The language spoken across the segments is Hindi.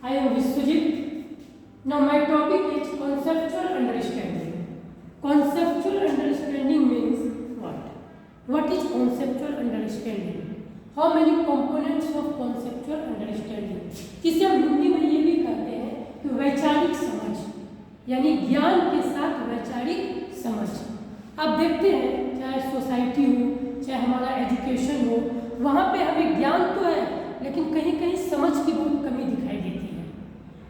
I am Vishwajit. Now my topic is conceptual understanding. Conceptual understanding means what? What is conceptual understanding? How many components of conceptual understanding? इसे हम हिंदी में ये भी कहते हैं कि वैचारिक समझ, यानी ज्ञान के साथ वैचारिक समझ। आप देखते हैं चाहे सोसाइटी हो, चाहे हमारा एजुकेशन हो, वहाँ पे हमें ज्ञान तो है लेकिन कहीं कहीं समझ की बहुत कमी दिखाई देती है।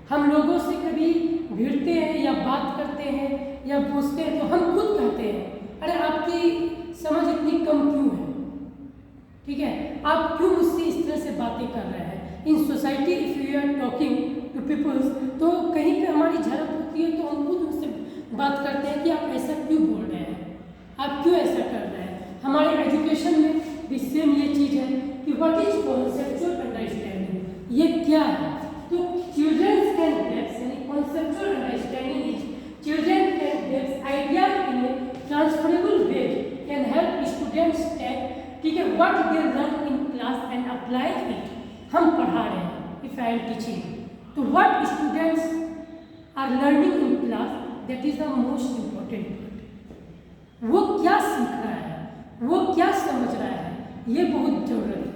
हम लोगों से कभी भिड़ते हैं या बात करते हैं या पूछते हैं तो हम खुद कहते हैं, अरे आपकी समझ इतनी कम क्यों है? ठीक है, आप क्यों मुझसे इस तरह से बातें कर रहे हैं? In society if you are talking to peoples, तो कहीं पे हमारी झड़प होती है तो हम खुद उनसे बात करते हैं कि आप ऐसा क्यों बोल रहे हैं, आप क्यों ऐसा कर रहे हैं। हमारे एजुकेशन में भी सेम ये चीज़ है कि व्हाट इज कॉन्सेप्चुअल अंडरस्टैंडिंग, ये क्या है? तो चिल्ड्रंस कैन ग्रैस्प, यानी conceptual understanding is children can grasp idea in a transferable way, can help students take, ठीक है, what they learn in class and apply it. हम पढ़ा रहे हैं, इफ आई एम टीचिंग, तो what students are learning in class, that is the most important part. वो क्या सीख रहा है, वो क्या समझ रहा है, ये बहुत जरूरत है।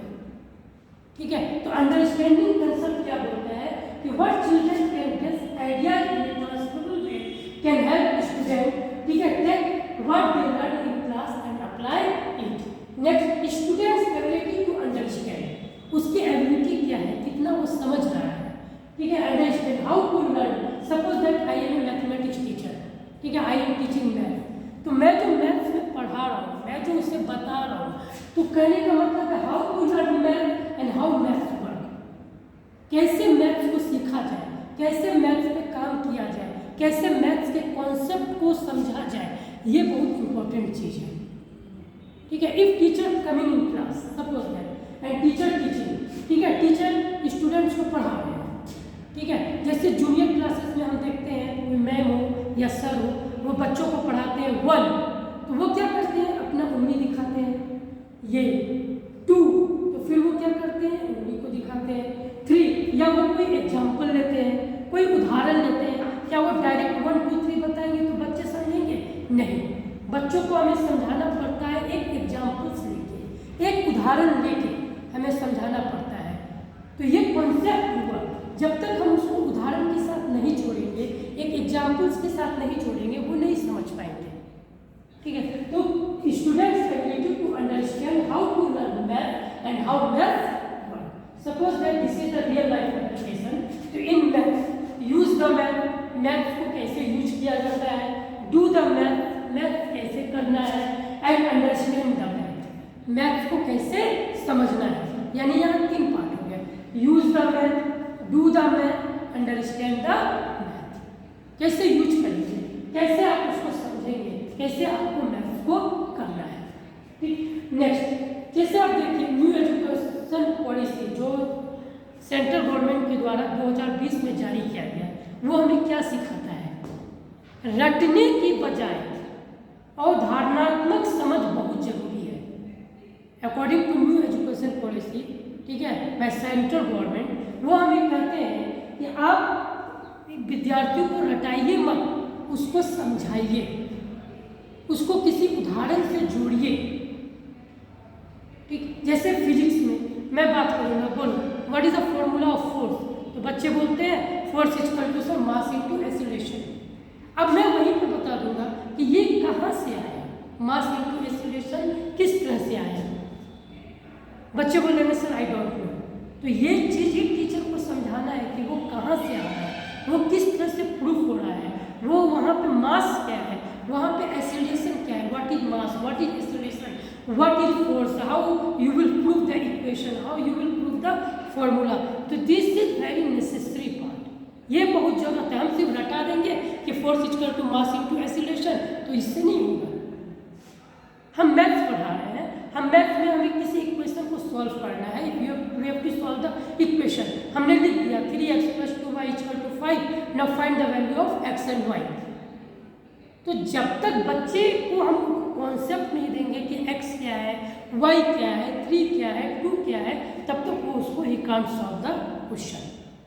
ठीक है, तो अंडरस्टैंडिंग कंसेप्ट क्या बोलता है कि what children can get idea in a transferable way, can help student, ठीक है, take what they learn in class and apply it. Next, students ability to understand, उसकी एबिलिटी क्या है, कितना वो समझ रहा है। ठीक है, understand how to learn. Suppose that I am a mathematics teacher, ठीक है, आई एम टीचिंग मैथ, तो मैं जो मैथ्स में पढ़ा रहा हूँ, मैं जो उसे बता रहा हूँ, तो कहने का मतलब है how to learn math and how maths work, कैसे मैथ्स को सीखा जाए, कैसे मैथ्स पे काम किया जाए, कैसे मैथ्स के कॉन्सेप्ट को समझा जाए, ये बहुत इंपॉर्टेंट चीज़ है। ठीक है, if teacher coming in class, suppose that and teacher teaching, ठीक है, टीचर स्टूडेंट्स को पढ़ा रहे हैं, ठीक है, जैसे जूनियर क्लासेस में हम देखते हैं कोई मैम हो या सर हो, वो बच्चों को पढ़ाते हैं 1, तो वो क्या करते हैं, अपना उंगली दिखाते हैं, ये 2, तो फिर वो क्या करते हैं, उंगली को दिखाते हैं 3, या वो कोई एग्जाम्पल लेते हैं, कोई उदाहरण लेते हैं। क्या वो डायरेक्ट 1 2 3 बताएंगे तो बच्चे समझेंगे? नहीं, बच्चों को हमें समझाना पड़ता है एक एग्जाम्पल्स लेके, एक उदाहरण लेके हमें समझाना पड़ता है। तो ये कॉन्सेप्ट हुआ, जब तक हम उसको उदाहरण के साथ नहीं छोड़ेंगे, एक एग्जाम्पल्स के साथ नहीं छोड़ेंगे, वो नहीं समझ पाएंगे। ठीक है, तो students ability to understand how to learn math and how math work. Suppose that this is the real life application, तो in math use the math, math को कैसे यूज किया जाता है, डू द मैथ, मैथ कैसे करना है, and understand the math, math को कैसे समझना है। यानी यहाँ 3 पार्ट हो गया, use the math, do the math, understand the math. कैसे यूज करेंगे, कैसे आप उसको समझेंगे, कैसे आपको मैथ्स को करना है। ठीक, नेक्स्ट, जैसे आप देखिए न्यू एजुकेशन पॉलिसी जो सेंट्रल गवर्नमेंट के द्वारा 2020 में जारी किया गया, वो हमें क्या सिखाता है, रटने की बजाय अवधारणात्मक समझ बहुत जरूरी है। According to new education policy, ठीक है, बाय सेंट्रल गवर्नमेंट, वो हमें कहते हैं कि आप विद्यार्थियों को रटाइए मत, उसको समझाइए, उसको किसी उदाहरण से जोड़िए। ठीक, जैसे फिजिक्स में मैं बात करूँगा, बोलो what is the formula of force, तो बच्चे बोलते हैं force is equal to mass into acceleration. अब मैं वहीं पे बता दूंगा कि ये कहाँ से आया, मास इनटू एक्सीलरेशन किस तरह से आया। बच्चे बोलेंगे सर आई डोंट नो, तो ये चीज़ एक टीचर को समझाना है कि वो कहाँ से आ रहा है, वो किस तरह से प्रूफ हो रहा है, वो वहाँ पे मास क्या है, वहाँ पे एक्सीलरेशन क्या है, what is mass, what is acceleration, what is force, how you will prove the equation, how you will prove the formula. तो this is very necessary part, ये बहुत जरूरत है। हम सिर्फ रटा देंगे कि force equal to mass into acceleration, तो इससे नहीं होगा। हम मैथ्स पढ़ा रहे हैं, हम मैथ्स में हमें किसी इक्वेशन को सॉल्व करना है, we have to solve the equation. हमने लिख दिया 3x + 2y = 5, now find the value of x and y। तो जब तक बच्चे को हम कॉन्सेप्ट नहीं देंगे कि x क्या है, y क्या है, 3 क्या है, 2 क्या है, तब तक वो उसको he can't solve the question.